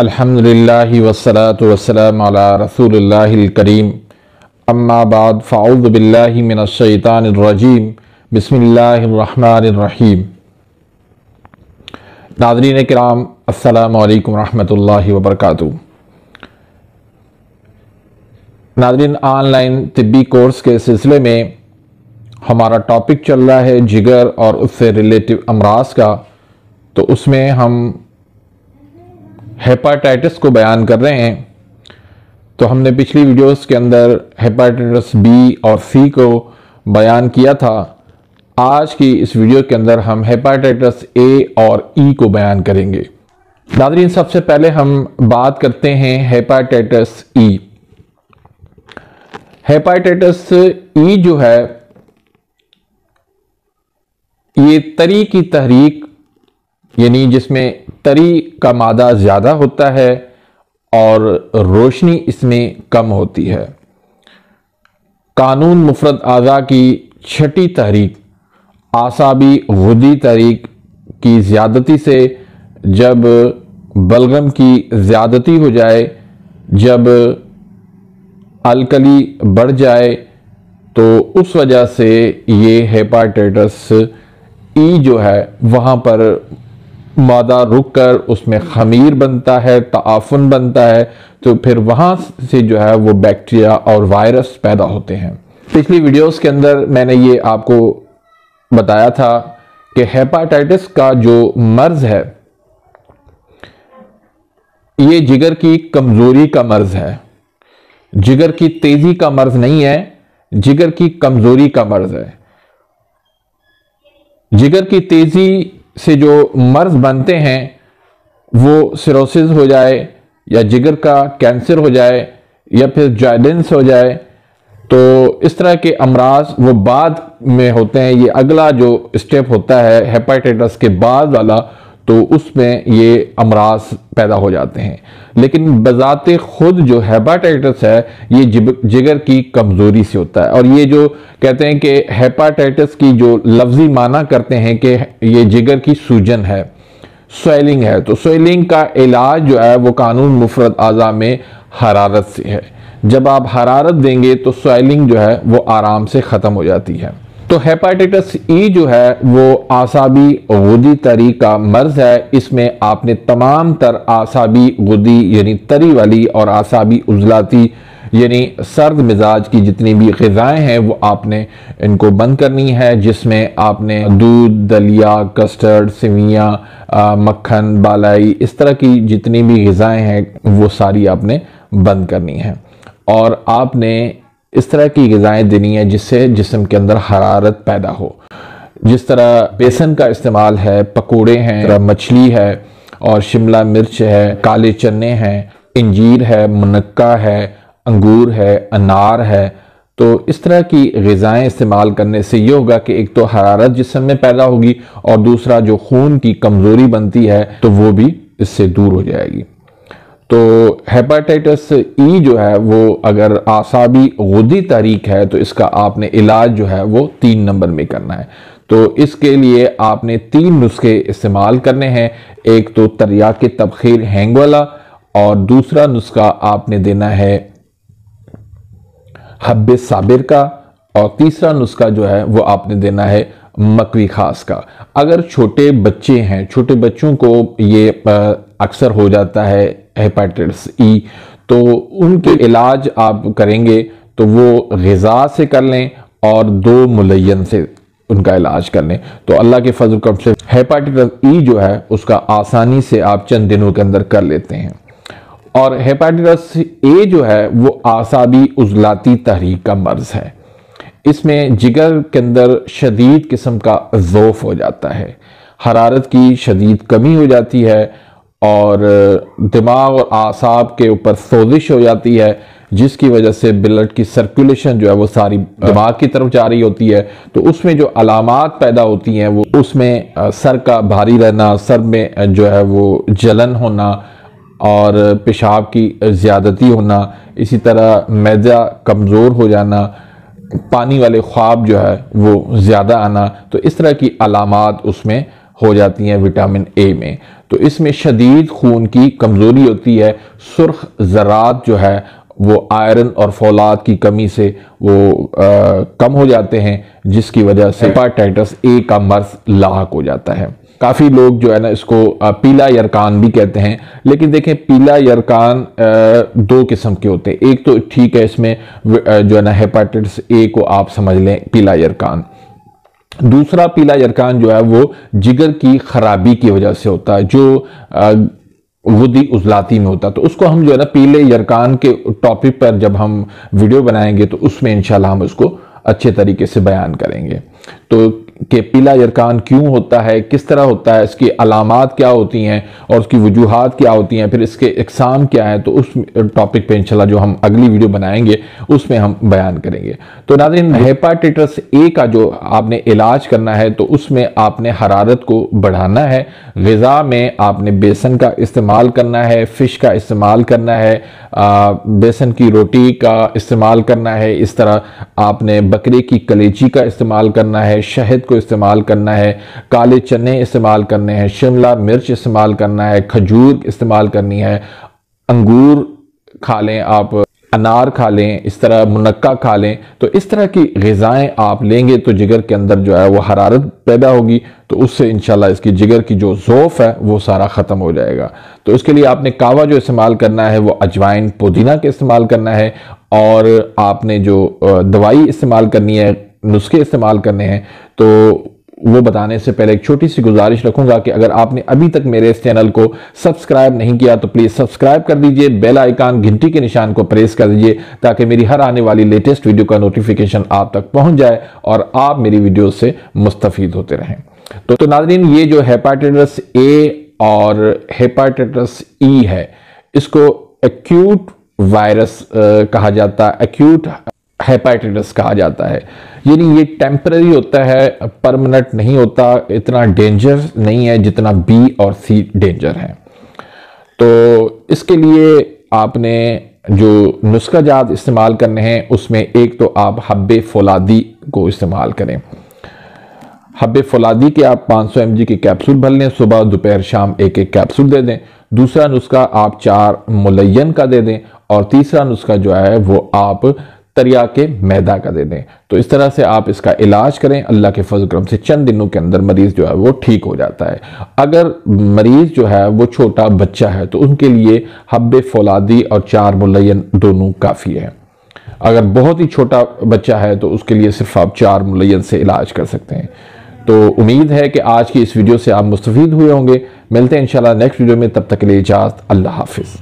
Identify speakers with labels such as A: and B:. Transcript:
A: अल्हम्दुलिल्लाहि वस्सलातु वस्सलामु अला रसूलिल्लाहिल करीम अम्मा बाद फ़अऊज़ु बिल्लाहि मिनश शैतानिर रजीम बिस्मिल्लाहिर रहमानिर रहीम। नाज़रीन किराम अस्सलामु अलैकुम रहमतुल्लाहि व बरकातुहू। नाज़रीन, ऑनलाइन तिब्बी कोर्स के सिलसिले में हमारा टॉपिक चल रहा है जिगर और उससे रिलेटिव अमराज का। तो उसमें हम हेपाटाइटिस को बयान कर रहे हैं। तो हमने पिछली वीडियोस के अंदर हेपाटाइटिस बी और सी को बयान किया था। आज की इस वीडियो के अंदर हम हेपाटाइटिस ए और ई को बयान करेंगे। नाज़रीन, सबसे पहले हम बात करते हैं हेपाटाइटिस ई। हेपाटाइटिस ई जो है ये तरी की तहरीक, यानी जिसमें तरी का मादा ज़्यादा होता है और रोशनी इसमें कम होती है। कानून मुफरद आज़ा की छठी तहरीक आसाबी गुदी तहरीक की ज़्यादती से, जब बलगम की ज़्यादती हो जाए, जब अलकली बढ़ जाए, तो उस वजह से ये हेपाटाइटिस ई जो है वहाँ पर मादा रुक कर उसमें खमीर बनता है, ताफुन बनता है, तो फिर वहाँ से जो है वो बैक्टीरिया और वायरस पैदा होते हैं। पिछली वीडियोस के अंदर मैंने ये आपको बताया था कि हेपाटाइटिस का जो मर्ज है ये जिगर की कमज़ोरी का मर्ज है, जिगर की तेज़ी का मर्ज नहीं है, जिगर की कमज़ोरी का मर्ज है। जिगर की तेज़ी से जो मर्ज बनते हैं वो सिरोसिस हो जाए या जिगर का कैंसर हो जाए या फिर जॉइडेंस हो जाए, तो इस तरह के अमराज वो बाद में होते हैं। ये अगला जो स्टेप होता है हेपाटाइटिस के बाद वाला, तो उसमें ये अमराज पैदा हो जाते हैं। लेकिन बजाते खुद जो हेपाटाइटिस है ये जिगर की कमज़ोरी से होता है। और ये जो कहते हैं कि हेपाटाइटिस की जो लफ्ज़ी माना करते हैं कि ये जिगर की सूजन है, स्वेलिंग है, तो स्वेलिंग का इलाज जो है वो कानून मुफरद आज़ा में हरारत से है। जब आप हरारत देंगे तो स्वेलिंग जो है वो आराम से ख़त्म हो जाती है। तो हेपाटाइटिस ई जो है वो आसाबी गुदी तरी का मर्ज है। इसमें आपने तमाम तर आसाबी गुदी यानी तरी वाली और आसाबी उजलाती यानी सर्द मिजाज की जितनी भी ग़िज़ाएँ हैं वो आपने इनको बंद करनी है, जिसमें आपने दूध, दलिया, कस्टर्ड, सेवियाँ, मक्खन, बालाई, इस तरह की जितनी भी ग़िज़ाएँ हैं वो सारी आपने बंद करनी है। और आपने इस तरह की ग़िज़ाएँ देनी है जिससे जिस्म के अंदर हरारत पैदा हो। जिस तरह बेसन का इस्तेमाल है, पकोड़े हैं, मछली है और शिमला मिर्च है, काले चने हैं, इंजीर है, मुनक्का है, अंगूर है, अनार है। तो इस तरह की ग़िज़ाएँ इस्तेमाल करने से ये होगा कि एक तो हरारत जिस्म में पैदा होगी और दूसरा जो खून की कमज़ोरी बनती है तो वो भी इससे दूर हो जाएगी। तो हेपाटाइटिस ई जो है वो अगर आसाबी गुदी तहरीक है तो इसका आपने इलाज जो है वो 3 नंबर में करना है। तो इसके लिए आपने 3 नुस्खे इस्तेमाल करने हैं। एक तो तरियाक तबखीर हैंग वाला, और दूसरा नुस्खा आपने देना है हब्बे साबिर का, और तीसरा नुस्खा जो है वो आपने देना है मकवी खास का। अगर छोटे बच्चे हैं, छोटे बच्चों को ये अक्सर हो जाता है हेपाटाइटिस ई, तो उनके इलाज आप करेंगे तो वो ग़िज़ा से कर लें और 2 मुलय्यन से उनका इलाज कर लें। तो अल्लाह के फजल करम से हेपाटाइटिस ई जो है उसका आसानी से आप चंद दिनों के अंदर कर लेते हैं। और हेपाटाइटिस ए जो है वो आसाबी उजलाती तहरीक का मर्ज है। इसमें जिगर के अंदर शदीद किस्म का ज़ौफ़ हो जाता है, हरारत की शदीद कमी हो जाती है और दिमाग और आसाब के ऊपर सोजिश हो जाती है, जिसकी वजह से ब्लड की सर्कुलेशन जो है वो सारी दिमाग की तरफ जा रही होती है। तो उसमें जो अलामात पैदा होती हैं वो उसमें सर का भारी रहना, सर में जो है वो जलन होना और पेशाब की ज़्यादती होना, इसी तरह मैदा कमज़ोर हो जाना, पानी वाले ख्वाब जो है वो ज़्यादा आना, तो इस तरह की अलामात उसमें हो जाती हैं विटामिन ए में। तो इसमें शदीद खून की कमज़ोरी होती है, सुर्ख ज़रात जो है वो आयरन और फौलाद की कमी से वो कम हो जाते हैं, जिसकी वजह से हेपेटाइटिस ए का मर्ज लाक हो जाता है। काफ़ी लोग जो है ना इसको पीला यरकान भी कहते हैं, लेकिन देखें पीला यरकान दो किस्म के होते हैं। एक तो ठीक है, इसमें जो है ना हेपेटाइटिस ए को आप समझ लें पीला यरकान। दूसरा पीला यरकान जो है वो जिगर की खराबी की वजह से होता है, जो वुदी उजलाती में होता है। तो उसको हम जो है ना पीले यरकान के टॉपिक पर जब हम वीडियो बनाएंगे तो उसमें इंशाल्लाह हम उसको अच्छे तरीके से बयान करेंगे। तो कि पीला यरकान क्यों होता है, किस तरह होता है, इसकी अलामात क्या होती हैं और उसकी वजूहात क्या होती हैं, फिर इसके इकसाम क्या है, तो उस टॉपिक पे इंशाल्लाह जो हम अगली वीडियो बनाएंगे उसमें हम बयान करेंगे। तो नाज़रीन, हेपेटाइटिस ए का जो आपने इलाज करना है तो उसमें आपने हरारत को बढ़ाना है, ग़िज़ा में आपने बेसन का इस्तेमाल करना है, फ़िश का इस्तेमाल करना है, बेसन की रोटी का इस्तेमाल करना है, इस तरह आपने बकरे की कलेजी का इस्तेमाल करना है, शहद को इस्तेमाल करना है, काले चने इस्तेमाल करने हैं, शिमला मिर्च इस्तेमाल करना है, खजूर इस्तेमाल करनी है, अंगूर खा लें आप, अनार खा लें, इस तरह मुनक्का खा लें। तो इस तरह की ग़िज़ाएं आप लेंगे तो जिगर के अंदर जो है वो हरारत पैदा होगी, तो उससे इंशाल्लाह इसकी जिगर की जो ज़ौफ़ है वो सारा ख़त्म हो जाएगा। तो इसके लिए आपने कावा जो इस्तेमाल करना है वो अजवाइन पुदीना के इस्तेमाल करना है, और आपने जो दवाई इस्तेमाल करनी है, नुस्खे इस्तेमाल करने हैं, तो वो बताने से पहले एक छोटी सी गुजारिश रखूंगा कि अगर आपने अभी तक मेरे इस चैनल को सब्सक्राइब नहीं किया तो प्लीज़ सब्सक्राइब कर दीजिए, बेल आइकन घंटी के निशान को प्रेस कर दीजिए ताकि मेरी हर आने वाली लेटेस्ट वीडियो का नोटिफिकेशन आप तक पहुंच जाए और आप मेरी वीडियो से मुस्तफीद होते रहें। तो नाज़रीन, ये जो हेपेटाइटिस ए और हेपेटाइटिस ई है, इसको एक्यूट वायरस कहा जाता है, एक्यूट हेपेटाइटिस कहा जाता है। यानी ये टेम्पररी होता है, परमानेंट नहीं होता, इतना डेंजर नहीं है जितना बी और सी डेंजर है। तो इसके लिए आपने जो नुस्खाजात इस्तेमाल करने हैं उसमें एक तो आप हब्बे फौलादी को इस्तेमाल करें। हब्बे फौलादी के आप 500 mg के कैप्सूल भर लें, सुबह दोपहर शाम एक एक कैप्सूल दे दें। दूसरा नुस्खा आप 4 मुलय्यन का दे दें, और तीसरा नुस्खा जो है वो आप तरिया के मैदा का दे दें। तो इस तरह से आप इसका इलाज करें, अल्लाह के फजल करम से चंद दिनों के अंदर मरीज जो है वो ठीक हो जाता है। अगर मरीज जो है वो छोटा बच्चा है तो उनके लिए हब्बे फौलादी और 4 मुलय्यन दोनों काफ़ी है। अगर बहुत ही छोटा बच्चा है तो उसके लिए सिर्फ आप 4 मुलय्यन से इलाज कर सकते हैं। तो उम्मीद है कि आज की इस वीडियो से आप मुस्तफीद हुए होंगे। मिलते हैं इंशाल्लाह नेक्स्ट वीडियो में, तब तक के लिए इजाज़त, अल्लाह हाफिज़।